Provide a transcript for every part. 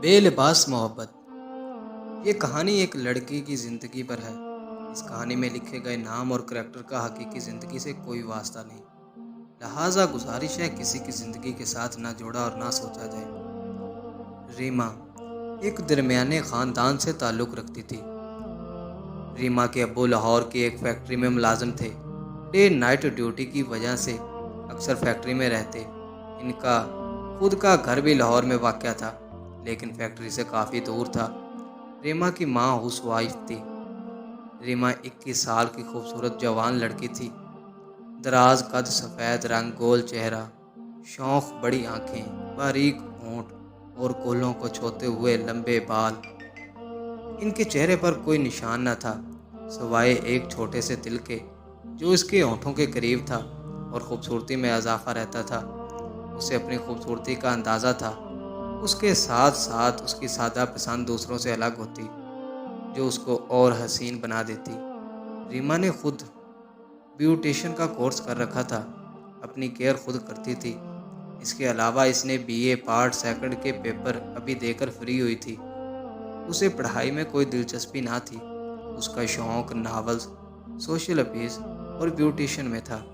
बेलिबास मोहब्बत। ये कहानी एक लड़की की ज़िंदगी पर है। इस कहानी में लिखे गए नाम और करैक्टर का हकीकी ज़िंदगी से कोई वास्ता नहीं। लिहाजा गुजारिश है किसी की ज़िंदगी के साथ ना जोड़ा और ना सोचा जाए। रीमा एक दरमियाने ख़ानदान से ताल्लुक़ रखती थी। रीमा के अब्बू लाहौर की एक फैक्ट्री में मुलाजिम थे। डे नाइट ड्यूटी की वजह से अक्सर फैक्ट्री में रहते। इनका खुद का घर भी लाहौर में वाक़या था, लेकिन फैक्ट्री से काफ़ी दूर था। रीमा की माँ हाउसवाइफ थी। रीमा 21 साल की खूबसूरत जवान लड़की थी। दराज कद, सफ़ेद रंग, गोल चेहरा, शौक बड़ी आंखें, बारीक होंठ और कोल्हों को छूते हुए लंबे बाल। इनके चेहरे पर कोई निशान न था, सिवाय एक छोटे से तिल के जो इसके होंठों के करीब था और खूबसूरती में इजाफा रहता था। उसे अपनी खूबसूरती का अंदाज़ा था। उसके साथ साथ उसकी सादा पसंद दूसरों से अलग होती, जो उसको और हसीन बना देती। रीमा ने खुद ब्यूटिशियन का कोर्स कर रखा था, अपनी केयर खुद करती थी। इसके अलावा इसने बीए पार्ट सेकंड के पेपर अभी देकर फ्री हुई थी। उसे पढ़ाई में कोई दिलचस्पी ना थी। उसका शौक नावल्स, सोशल अपीज और ब्यूटिशियन में था।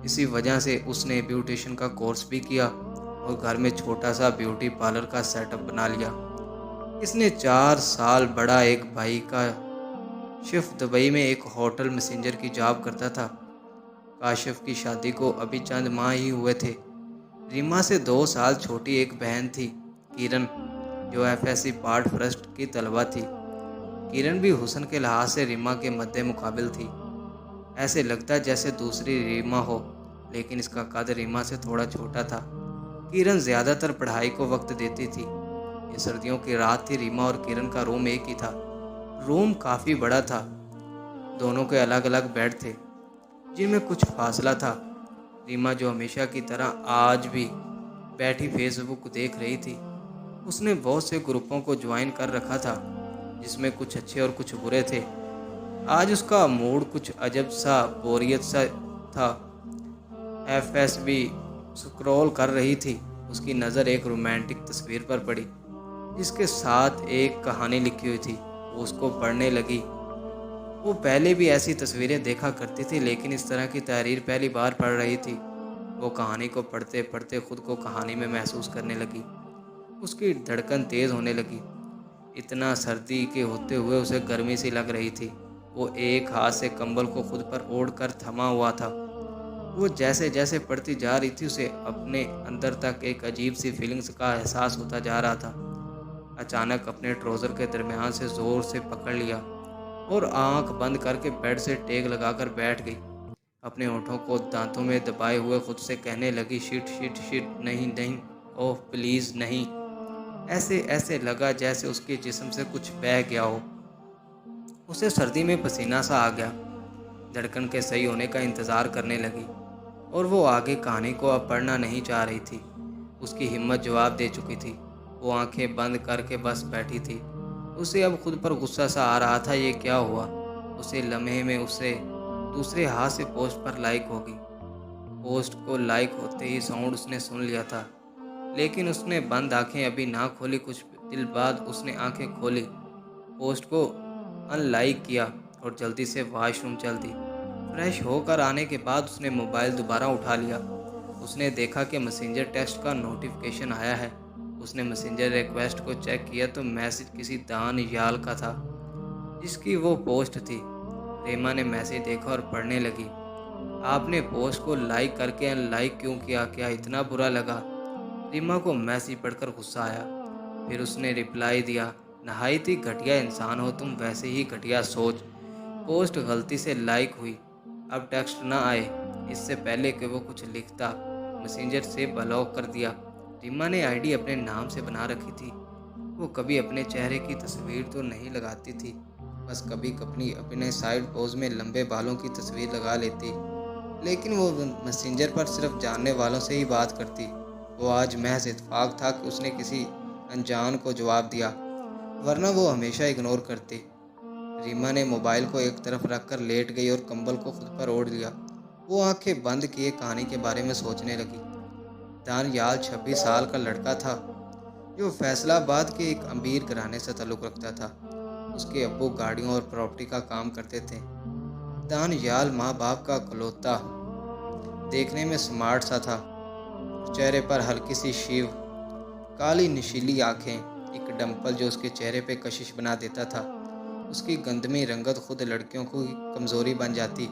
इसी वजह से उसने ब्यूटिशियन का कोर्स भी किया और घर में छोटा सा ब्यूटी पार्लर का सेटअप बना लिया। इसने 4 साल बड़ा एक भाई का शिफ दुबई में एक होटल मैनेजर की जॉब करता था। काशिफ की शादी को अभी चंद माह ही हुए थे। रीमा से 2 साल छोटी एक बहन थी, किरण, जो एफएससी पार्ट फर्स्ट की तलबा थी। किरण भी हुस्न के लिहाज से रीमा के मद्दे मुकाबिल थी। ऐसे लगता जैसे दूसरी रीमा हो, लेकिन इसका कद रीमा से थोड़ा छोटा था। किरण ज़्यादातर पढ़ाई को वक्त देती थी। ये सर्दियों की रात थी। रीमा और किरण का रूम एक ही था। रूम काफ़ी बड़ा था। दोनों के अलग अलग बेड थे, जिनमें कुछ फासला था। रीमा, जो हमेशा की तरह आज भी बैठी फेसबुक देख रही थी, उसने बहुत से ग्रुपों को ज्वाइन कर रखा था, जिसमें कुछ अच्छे और कुछ बुरे थे। आज उसका मूड कुछ अजब सा, बोरियत सा था। एफएसबी स्क्रॉल कर रही थी। उसकी नज़र एक रोमांटिक तस्वीर पर पड़ी, जिसके साथ एक कहानी लिखी हुई थी। वो उसको पढ़ने लगी। वो पहले भी ऐसी तस्वीरें देखा करती थी, लेकिन इस तरह की तहरीर पहली बार पढ़ रही थी। वो कहानी को पढ़ते पढ़ते खुद को कहानी में महसूस करने लगी। उसकी धड़कन तेज़ होने लगी। इतना सर्दी के होते हुए उसे गर्मी सी लग रही थी। वो एक हाथ से कंबल को खुद पर ओढ़ कर थमा हुआ था। वो जैसे जैसे पढ़ती जा रही थी, उसे अपने अंदर तक एक अजीब सी फीलिंग्स का एहसास होता जा रहा था। अचानक अपने ट्राउज़र के दरमियान से ज़ोर से पकड़ लिया और आंख बंद करके बेड से टेक लगाकर बैठ गई। अपने होठों को दांतों में दबाए हुए खुद से कहने लगी, शिट शिट शिट, नहीं नहीं, ओह प्लीज़ नहीं। ऐसे ऐसे लगा जैसे उसके जिस्म से कुछ बह गया हो। उसे सर्दी में पसीना सा आ गया। धड़कन के सही होने का इंतज़ार करने लगी और वो आगे कहानी को अब पढ़ना नहीं चाह रही थी। उसकी हिम्मत जवाब दे चुकी थी। वो आंखें बंद करके बस बैठी थी। उसे अब खुद पर गुस्सा सा आ रहा था। ये क्या हुआ? उसे लम्हे में उसे दूसरे हाथ से पोस्ट पर लाइक होगी। पोस्ट को लाइक होते ही साउंड उसने सुन लिया था, लेकिन उसने बंद आंखें अभी ना खोली। कुछ दिल बाद उसने आंखें खोली, पोस्ट को अनलाइक किया और जल्दी से वॉशरूम चल दी। फ्रेश होकर आने के बाद उसने मोबाइल दोबारा उठा लिया। उसने देखा कि मैसेंजर टेक्स्ट का नोटिफिकेशन आया है। उसने मैसेंजर रिक्वेस्ट को चेक किया तो मैसेज किसी दान याल का था, जिसकी वो पोस्ट थी। रीमा ने मैसेज देखा और पढ़ने लगी, आपने पोस्ट को लाइक करके अनलाइक क्यों किया? क्या इतना बुरा लगा? रीमा को मैसेज पढ़कर गुस्सा आया। फिर उसने रिप्लाई दिया, नहायत ही घटिया इंसान हो तुम, वैसे ही घटिया सोच। पोस्ट गलती से लाइक हुई, अब टेक्स्ट ना आए। इससे पहले कि वो कुछ लिखता, मैसेंजर से ब्लॉक कर दिया। रीमा ने आईडी अपने नाम से बना रखी थी। वो कभी अपने चेहरे की तस्वीर तो नहीं लगाती थी, बस कभी कभी अपने साइड पोज में लंबे बालों की तस्वीर लगा लेती। लेकिन वो मैसेंजर पर सिर्फ जानने वालों से ही बात करती। वो आज महज इत्तेफाक था कि उसने किसी अनजान को जवाब दिया, वरना वो हमेशा इग्नोर करती। रीमा ने मोबाइल को एक तरफ रखकर लेट गई और कंबल को खुद पर ओढ़ लिया। वो आंखें बंद किए कहानी के बारे में सोचने लगी। दानियाल 26 साल का लड़का था। जो फैसलाबाद के एक अमीर घराने से ताल्लुक़ रखता था। उसके अब्बू गाड़ियों और प्रॉपर्टी का काम करते थे। दानियाल माँ बाप का इकलौता, देखने में स्मार्ट सा था। चेहरे पर हल्की सी शीव, काली नशीली आंखें, एक डंपल जो उसके चेहरे पे कशिश बना देता था। उसकी गंदमी रंगत खुद लड़कियों की कमज़ोरी बन जाती।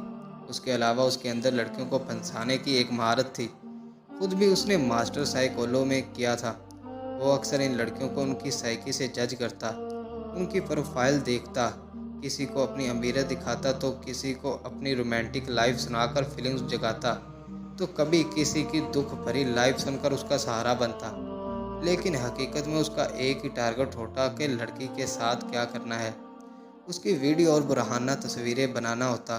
उसके अलावा उसके अंदर लड़कियों को फंसाने की एक महारत थी। खुद भी उसने मास्टर साइकोलो में किया था। वो अक्सर इन लड़कियों को उनकी साइकी से जज करता, उनकी प्रोफाइल देखता, किसी को अपनी अमीरत दिखाता तो किसी को अपनी रोमांटिक लाइफ सुनाकर फीलिंग्स जगाता, तो कभी किसी की दुख भरी लाइफ सुनकर उसका सहारा बनता। लेकिन हकीकत में उसका एक ही टारगेट होता कि लड़की के साथ क्या करना है, उसकी वीडियो और बुरहाना तस्वीरें बनाना होता।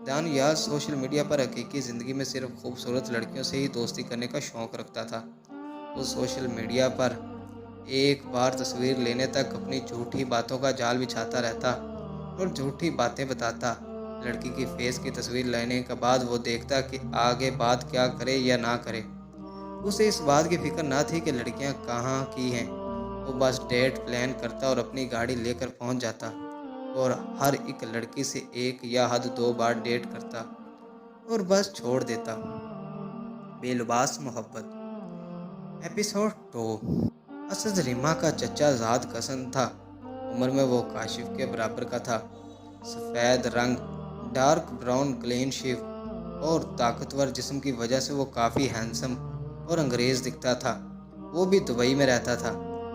दानियाल सोशल मीडिया पर हकीकी ज़िंदगी में सिर्फ खूबसूरत लड़कियों से ही दोस्ती करने का शौक़ रखता था। वो सोशल मीडिया पर एक बार तस्वीर लेने तक अपनी झूठी बातों का जाल बिछाता रहता और झूठी बातें बताता। लड़की की फेस की तस्वीर लेने के बाद वो देखता कि आगे बात क्या करे या ना करे। उसे इस बात की फिक्र ना थी कि लड़कियां कहाँ की हैं। वो बस डेट प्लान करता और अपनी गाड़ी लेकर पहुंच जाता और हर एक लड़की से एक या हद 2 बार डेट करता और बस छोड़ देता। बेलुबास मोहब्बत। एपिसोड 2। असद रीमा का चचा ज़ाद कसन था। उम्र में वो काशिफ के बराबर का था। सफ़ेद रंग, डार्क ब्राउन क्लीन शेव और ताकतवर जिस्म की वजह से वो काफ़ी हैंडसम और अंग्रेज़ दिखता था। वो भी दुबई में रहता था,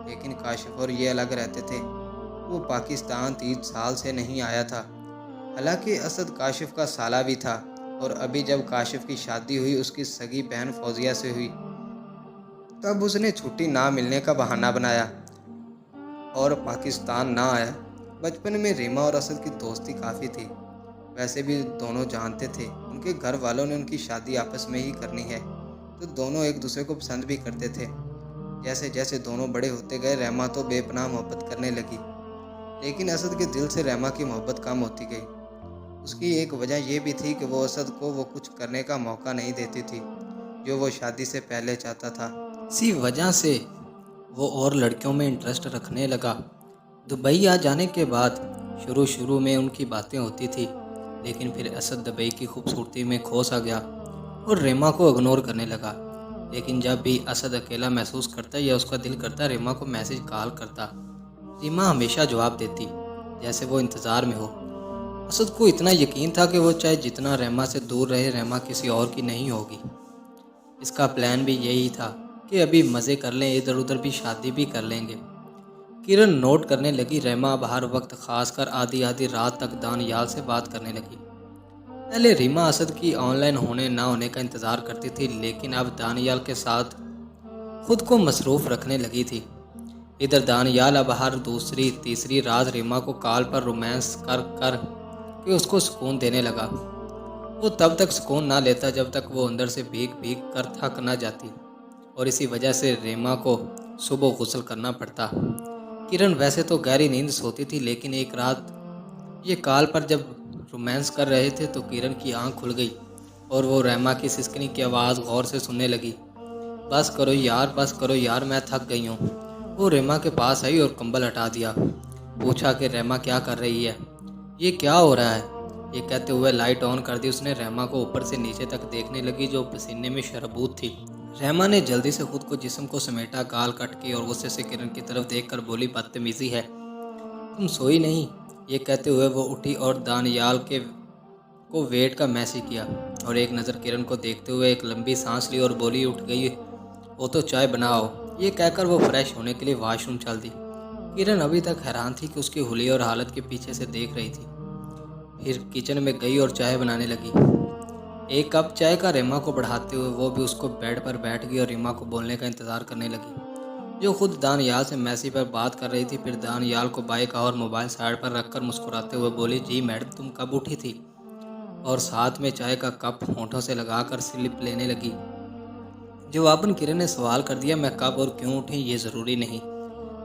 लेकिन काशिफ और ये अलग रहते थे। वो पाकिस्तान 3 साल से नहीं आया था। हालांकि असद काशिफ का साला भी था और अभी जब काशिफ की शादी हुई उसकी सगी बहन फौजिया से हुई, तब उसने छुट्टी ना मिलने का बहाना बनाया और पाकिस्तान ना आया। बचपन में रीमा और असद की दोस्ती काफ़ी थी। वैसे भी दोनों जानते थे उनके घर वालों ने उनकी शादी आपस में ही करनी है, तो दोनों एक दूसरे को पसंद भी करते थे। जैसे जैसे दोनों बड़े होते गए रीमा तो बेपनाह मोहब्बत करने लगी, लेकिन असद के दिल से रीमा की मोहब्बत कम होती गई। उसकी एक वजह यह भी थी कि वो असद को वो कुछ करने का मौका नहीं देती थी जो वो शादी से पहले चाहता था। इसी वजह से वो और लड़कियों में इंटरेस्ट रखने लगा। दुबई आ जाने के बाद शुरू में उनकी बातें होती थी, लेकिन फिर असद दुबई की खूबसूरती में खो सा गया और रीमा को इग्नोर करने लगा। लेकिन जब भी असद अकेला महसूस करता या उसका दिल करता, रीमा को मैसेज कॉल करता। रीमा हमेशा जवाब देती, जैसे वो इंतज़ार में हो। असद को इतना यकीन था कि वो चाहे जितना रीमा से दूर रहे, रीमा किसी और की नहीं होगी। इसका प्लान भी यही था कि अभी मज़े कर लें, इधर उधर भी शादी भी कर लेंगे। किरण नोट करने लगी, रीमा अब हर वक्त खासकर आधी आधी रात तक दानियाल से बात करने लगी। पहले रीमा असद की ऑनलाइन होने ना होने का इंतज़ार करती थी, लेकिन अब दानियाल के साथ खुद को मसरूफ़ रखने लगी थी। इधर दानियाल अब हर दूसरी तीसरी रात रीमा को कॉल पर रोमांस कर कर के उसको सुकून देने लगा। वो तब तक सुकून ना लेता जब तक वो अंदर से भीग भीग कर थक ना जाती, और इसी वजह से रीमा को सुबह गुस्ल करना पड़ता। किरण वैसे तो गहरी नींद सोती थी, लेकिन एक रात ये कॉल पर जब रोमांस कर रहे थे तो किरण की आंख खुल गई और वो रीमा की सिसकनी की आवाज़ गौर से सुनने लगी। बस करो यार, बस करो यार, मैं थक गई हूँ। वो रीमा के पास आई और कंबल हटा दिया। पूछा कि रीमा क्या कर रही है, ये क्या हो रहा है। ये कहते हुए लाइट ऑन कर दी उसने। रीमा को ऊपर से नीचे तक देखने लगी, जो पसीने में शरबूत थी। रीमा ने जल्दी से खुद को जिस्म को समेटा, गाल कट की और गुस्से से किरण की तरफ देखकर बोली, बदतमीजी है, तुम सोई नहीं। ये कहते हुए वो उठी और दानियाल के को वेट का मैसेज किया और एक नज़र किरण को देखते हुए एक लंबी सांस ली और बोली, उठ गई वो तो चाय बनाओ। ये कहकर वो फ्रेश होने के लिए वॉशरूम चल दी। किरण अभी तक हैरान थी कि उसकी हुलिया और हालत के पीछे से देख रही थी। फिर किचन में गई और चाय बनाने लगी। एक कप चाय का रीमा को बढ़ाते हुए वो भी उसको बेड पर बैठ गई और रीमा को बोलने का इंतज़ार करने लगी, जो खुद दानियाल से मैसेज पर बात कर रही थी। फिर दानियाल को बाइक और मोबाइल साइड पर रखकर मुस्कुराते हुए बोली, जी मैडम, तुम कब उठी थी। और साथ में चाय का कप होंठों से लगाकर स्लिप लेने लगी। जवाबन किरण ने सवाल कर दिया, मैं कब और क्यों उठी ये ज़रूरी नहीं,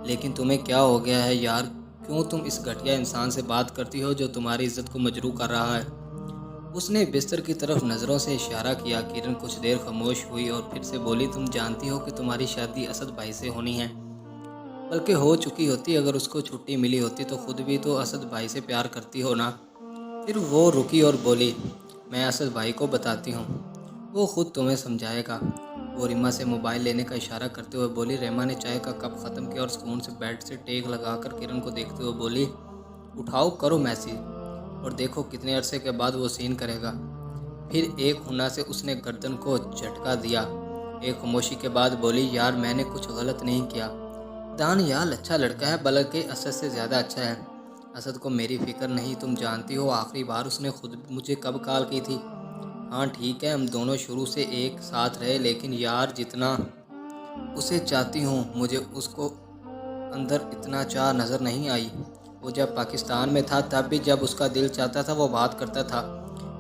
लेकिन तुम्हें क्या हो गया है यार, क्यों तुम इस घटिया इंसान से बात करती हो जो तुम्हारी इज्जत को मजरू कर रहा है। उसने बिस्तर की तरफ नज़रों से इशारा किया। किरण कुछ देर खामोश हुई और फिर से बोली, तुम जानती हो कि तुम्हारी शादी असद भाई से होनी है बल्कि हो चुकी होती। अगर उसको छुट्टी मिली होती तो खुद भी तो असद भाई से प्यार करती हो ना। फिर वो रुकी और बोली, मैं असद भाई को बताती हूँ, वो खुद तुम्हें समझाएगा। वो रिमा से मोबाइल लेने का इशारा करते हुए बोली। रेमा ने चाय का कप ख़त्म किया और सुकून से बेड से टेक लगाकर किरण को देखते हुए बोली, उठाओ, करो मैसेज और देखो कितने अरसे के बाद वो सीन करेगा। फिर एक हुना से उसने गर्दन को झटका दिया। एक खामोशी के बाद बोली, यार मैंने कुछ गलत नहीं किया। दानियाल अच्छा लड़का है, बल्कि असद से ज़्यादा अच्छा है। असद को मेरी फिक्र नहीं, तुम जानती हो आखिरी बार उसने खुद मुझे कब कॉल की थी। हाँ ठीक है, हम दोनों शुरू से एक साथ रहे, लेकिन यार जितना उसे चाहती हूँ मुझे उसको अंदर इतना चाह नज़र नहीं आई। वो जब पाकिस्तान में था तब भी जब उसका दिल चाहता था वो बात करता था,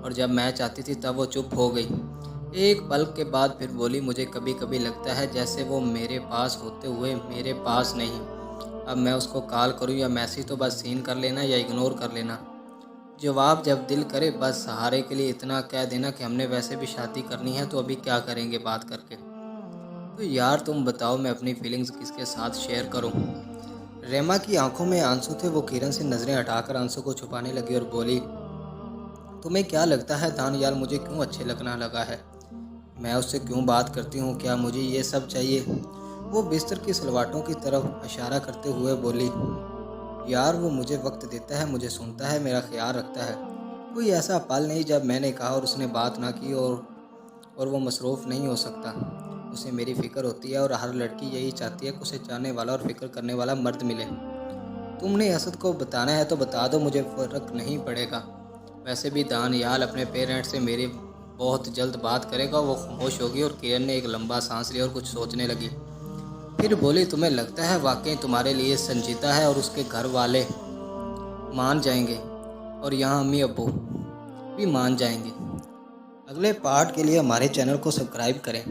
और जब मैं चाहती थी तब वो चुप हो गई। एक पल के बाद फिर बोली, मुझे कभी कभी लगता है जैसे वो मेरे पास होते हुए मेरे पास नहीं। अब मैं उसको कॉल करूँ या मैसेज तो बस सीन कर लेना या इग्नोर कर लेना। जवाब जब दिल करे, बस सहारे के लिए इतना कह देना कि हमने वैसे भी शादी करनी है तो अभी क्या करेंगे बात करके। तो यार तुम बताओ, मैं अपनी फीलिंग्स किसके साथ शेयर करूं। रेमा की आंखों में आंसू थे। वो किरण से नज़रें हटाकर आंसू को छुपाने लगी और बोली, तुम्हें क्या लगता है दानियाल मुझे क्यों अच्छे लगना लगा है? मैं उससे क्यों बात करती हूँ? क्या मुझे ये सब चाहिए? वो बिस्तर की सलवाटों की तरफ इशारा करते हुए बोली, यार वो मुझे वक्त देता है, मुझे सुनता है, मेरा ख्याल रखता है। कोई ऐसा पल नहीं जब मैंने कहा और उसने बात ना की, और वो मसरूफ़ नहीं हो सकता। उसे मेरी फ़िक्र होती है और हर लड़की यही चाहती है कि उसे चाहने वाला और फ़िक्र करने वाला मर्द मिले। तुमने असद को बताना है तो बता दो, मुझे फ़र्क नहीं पड़ेगा। वैसे भी दानियाल अपने पेरेंट्स से मेरी बहुत जल्द बात करेगा। वो खामोश होगी और किरण ने एक लंबा सांस लिया और कुछ सोचने लगी। फिर बोली, तुम्हें लगता है वाकई तुम्हारे लिए संजीदा है और उसके घर वाले मान जाएंगे, और यहाँ अम्मी अब्बू भी मान जाएंगे? अगले पार्ट के लिए हमारे चैनल को सब्सक्राइब करें।